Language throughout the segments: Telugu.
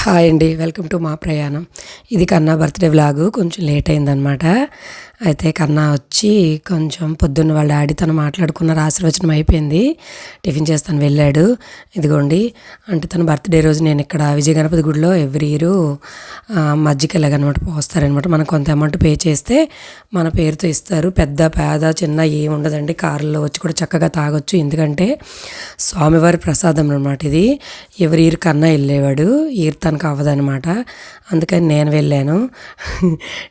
హాయ్ అండి. వెల్కమ్ టు మా ప్రయాణం. ఇది కన్నా బర్త్‌డే వ్లాగు. కొంచెం లేట్ అయిందనమాట. అయితే కన్నా వచ్చి కొంచెం పొద్దున్న వాళ్ళ డాడీతోని మాట్లాడుకున్నారు. ఆశీర్వచనం అయిపోయింది. టిఫిన్ చేస్తాను వెళ్ళాడు. ఇదిగోండి అంటే తన బర్త్‌డే రోజు నేను ఇక్కడ విజయ గణపతి గుడిలో ఎవ్రీ ఇయరు మజ్జిగ ఇలాగనమాట పోస్తారనమాట. మనం కొంత అమౌంట్ పే చేస్తే మన పేరుతో ఇస్తారు. పెద్ద పేద చిన్న ఏమి ఉండదండి. కారులో వచ్చి కూడా చక్కగా తాగొచ్చు. ఎందుకంటే స్వామివారి ప్రసాదం అనమాట ఇది. ఎవ్రీ ఇయర్ కన్నా వెళ్ళేవాడు. ఇయర్ తనకు అవ్వదనమాట. అందుకని నేను వెళ్ళాను.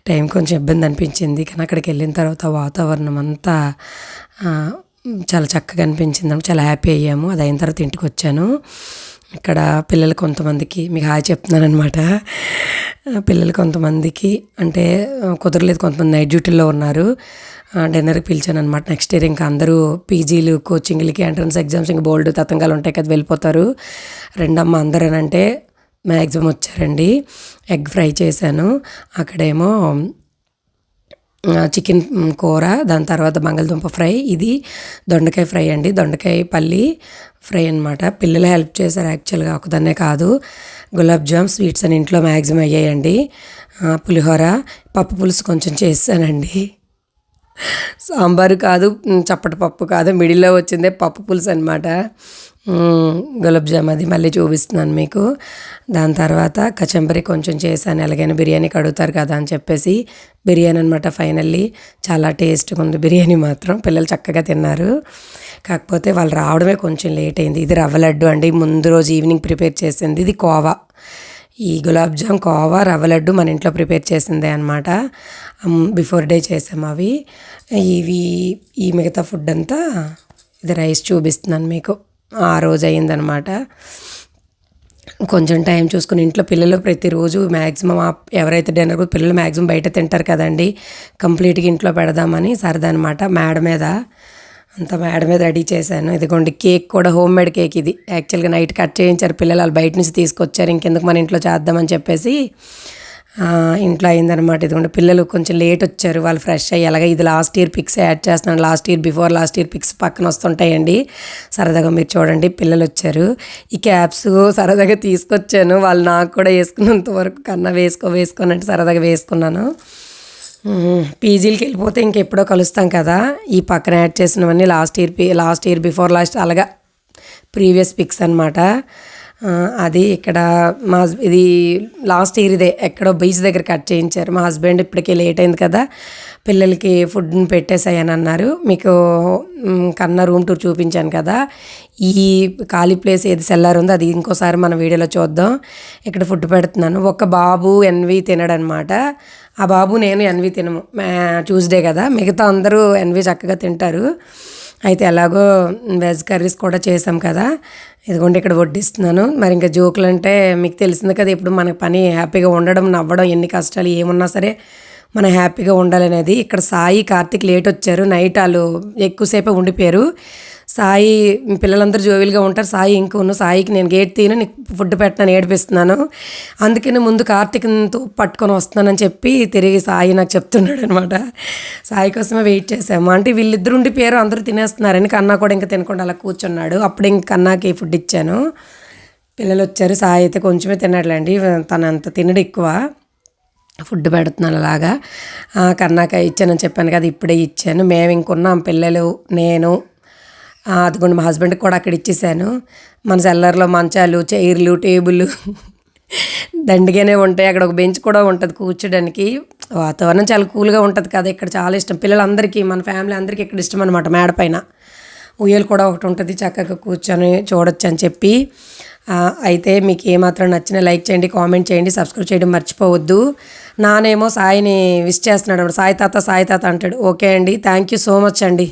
టైం కొంచెం ఇబ్బంది అనిపించింది. కానీ అక్కడికి వెళ్ళిన తర్వాత వాతావరణం అంతా చాలా చక్కగా అనిపించింది. చాలా హ్యాపీ అయ్యాము. అది అయిన తర్వాత ఇంటికి వచ్చాను. ఇక్కడ పిల్లలు కొంతమందికి మీకు హాయ్ చెప్తున్నాను అనమాట. పిల్లలు కొంతమందికి అంటే కుదరలేదు, కొంతమంది నైట్ డ్యూటీలో ఉన్నారు. డిన్నర్కి పిలిచాను అనమాట. నెక్స్ట్ ఇయర్ ఇంకా అందరూ పీజీలు కోచింగ్లకి ఎంట్రన్స్ ఎగ్జామ్స్ ఇంకా బోల్డ్ తతంగాలు ఉంటాయి కదా, వెళ్ళిపోతారు. రెండమ్మ అందరేనంటే మ్యాక్సిమం వచ్చారండి. ఎగ్ ఫ్రై చేశాను. అక్కడేమో చికెన్ కూర, దాని తర్వాత బంగాళదుంప ఫ్రై, ఇది దొండకాయ ఫ్రై అండి. దొండకాయ పల్లి ఫ్రై అనమాట. పిల్లలు హెల్ప్ చేశారు యాక్చువల్గా, ఒకదాన్నే కాదు. గులాబ్ జామ్ స్వీట్స్ అని ఇంట్లో మ్యాక్సిమం అయ్యాయండి. పులిహోర, పప్పు పులుసు కొంచెం చేశానండి. సాంబారు కాదు, చప్పటి పప్పు కాదు, మిడిల్లో వచ్చిందే పప్పు పులుసు అనమాట. గులాబ్ జామ్ అది మళ్ళీ చూపిస్తున్నాను మీకు. దాని తర్వాత కచంబరి కొంచెం చేశాను. ఎలాగైనా బిర్యానీకి అడుగుతారు కదా అని చెప్పేసి బిర్యానీ అనమాట. ఫైనల్లీ చాలా టేస్ట్గా ఉంది బిర్యానీ మాత్రం. పిల్లలు చక్కగా తిన్నారు. కాకపోతే వాళ్ళు రావడమే కొంచెం లేట్ అయింది. ఇది రవ్వ లడ్డు అండి, ముందు రోజు ఈవినింగ్ ప్రిపేర్ చేసింది. ఇది కోవా. ఈ గులాబ్ జామ్, కోవా, రవ్వ లడ్డు మన ఇంట్లో ప్రిపేర్ చేసిందే అనమాట. బిఫోర్ డే చేసాము అవి. ఈ మిగతా ఫుడ్ అంతా ఇది రైస్ చూపిస్తున్నాను మీకు. ఆ రోజు అయిందనమాట. కొంచెం టైం చూసుకుని ఇంట్లో పిల్లలు ప్రతిరోజు మ్యాక్సిమం ఎవరైతే డిన్నర్ పిల్లలు మ్యాక్సిమం బయట తింటారు కదండి, కంప్లీట్గా ఇంట్లో పెడదామని సరదా అనమాట. మేడ మీద రెడీ చేశాను. ఇదిగోండి కేక్ కూడా హోమ్ మేడ్ కేక్. ఇది యాక్చువల్గా నైట్ కట్ చేయించారు పిల్లలు, వాళ్ళు బయట నుంచి తీసుకొచ్చారు. ఇంకెందుకు మన ఇంట్లో చేద్దామని చెప్పేసి ఇంట్లో అయిందనమాట. ఇదిగోండి పిల్లలు కొంచెం లేట్ వచ్చారు. వాళ్ళు ఫ్రెష్ అయ్యి అలాగే ఇది లాస్ట్ ఇయర్ పిక్స్ యాడ్ చేస్తున్నాను. బిఫోర్ లాస్ట్ ఇయర్ పిక్స్ పక్కన వస్తుంటాయండి. సరదాగా మీరు చూడండి. పిల్లలు వచ్చారు. ఈ క్యాప్స్ సరదాగా తీసుకొచ్చాను. వాళ్ళు నాకు కూడా వేసుకున్నంత వరకు కన్నా వేసుకోనంటే సరదాగా వేసుకున్నాను. పీజీలకి వెళ్ళిపోతే ఇంకెప్పుడో కలుస్తాం కదా. ఈ పక్కన యాడ్ చేసినవన్నీ లాస్ట్ ఇయర్ బిఫోర్ లాస్ట్ అలాగా ప్రీవియస్ పిక్స్ అనమాట. అది ఇక్కడ ఇది లాస్ట్ ఇయర్ ఇదే ఎక్కడో బీచ్ దగ్గర కట్ చేయించారు. మా హస్బెండ్ ఇప్పటికే లేట్ అయింది కదా, పిల్లలకి ఫుడ్ని పెట్టేసాయని అన్నారు. మీకు కన్నా రూమ్ టూర్ చూపించాను కదా. ఈ ఖాళీ ప్లేస్ ఏది సెల్లార్ ఉందో అది ఇంకోసారి మన వీడియోలో చూద్దాం. ఇక్కడ ఫుడ్ పెడుతున్నాను. ఒక బాబు ఎన్వి తినడనమాట. ఆ బాబు నేను ఎన్వి తినము, ట్యూస్డే కదా. మిగతా అందరూ ఎన్వి చక్కగా తింటారు. అయితే ఎలాగో వెజ్ కర్రీస్ కూడా చేసాం కదా. ఇదిగోండి ఇక్కడ వడ్డిస్తున్నాను. మరి ఇంకా జోకులు అంటే మీకు తెలిసింది కదా, ఇప్పుడు మన పని హ్యాపీగా ఉండడం, నవ్వడం, ఎన్ని కష్టాలు ఏమున్నా సరే మనం హ్యాపీగా ఉండాలనేది. ఇక్కడ సాయి, కార్తీక్ లేట్ వచ్చారు. నైట్ వాళ్ళు ఎక్కువసేపే ఉండిపోయారు. సాయి పిల్లలందరూ జోవిల్గా ఉంటారు. సాయికి నేను గేట్ తీను, నీకు ఫుడ్ పెట్టినాను, ఏడిపిస్తున్నాను. అందుకని ముందు కార్తీక్తో పట్టుకొని వస్తున్నానని చెప్పి తిరిగి సాయి నాకు చెప్తున్నాడు అనమాట. సాయి కోసమే వెయిట్ చేసాము. అంటే వీళ్ళిద్దరు ఉండిపోయారు, అందరూ తినేస్తున్నారని. కన్నా కూడా ఇంకా తినకుండా అలా కూర్చున్నాడు. అప్పుడు ఇంక కన్నాకి ఫుడ్ ఇచ్చాను. పిల్లలు వచ్చారు. సాయి అయితే కొంచెమే తిన్నాడులేండి, తనంత తినడు ఎక్కువ. ఫుడ్ పెడుతున్నాను అలాగా. కన్నాక ఇచ్చానని చెప్పాను కదా, ఇప్పుడే ఇచ్చాను. మేము ఇంకున్నాం, పిల్లలు, నేను. అదిగోండి మా హస్బెండ్కి కూడా అక్కడ ఇచ్చేసాను. మన సెల్లర్లో మంచాలు, చైర్లు, టేబుల్ దండిగానే ఉంటాయి. అక్కడ ఒక బెంచ్ కూడా ఉంటుంది కూర్చోడానికి. వాతావరణం చాలా కూల్గా ఉంటుంది కదా, ఇక్కడ చాలా ఇష్టం పిల్లలందరికీ, మన ఫ్యామిలీ అందరికీ ఇక్కడ ఇష్టం అనమాట. మేడపైన ఉయ్యలు కూడా ఒకటి ఉంటుంది, చక్కగా కూర్చొని చూడొచ్చు అని చెప్పి. అయితే మీకు ఏమాత్రం నచ్చినా లైక్ చేయండి, కామెంట్ చేయండి, సబ్స్క్రైబ్ చేయడం మర్చిపోవద్దు. నానేమో సాయిని విష్ చేస్తున్నాడు. సాయి తాత అంటాడు. ఓకే అండి, థ్యాంక్ యూ సో మచ్ అండి.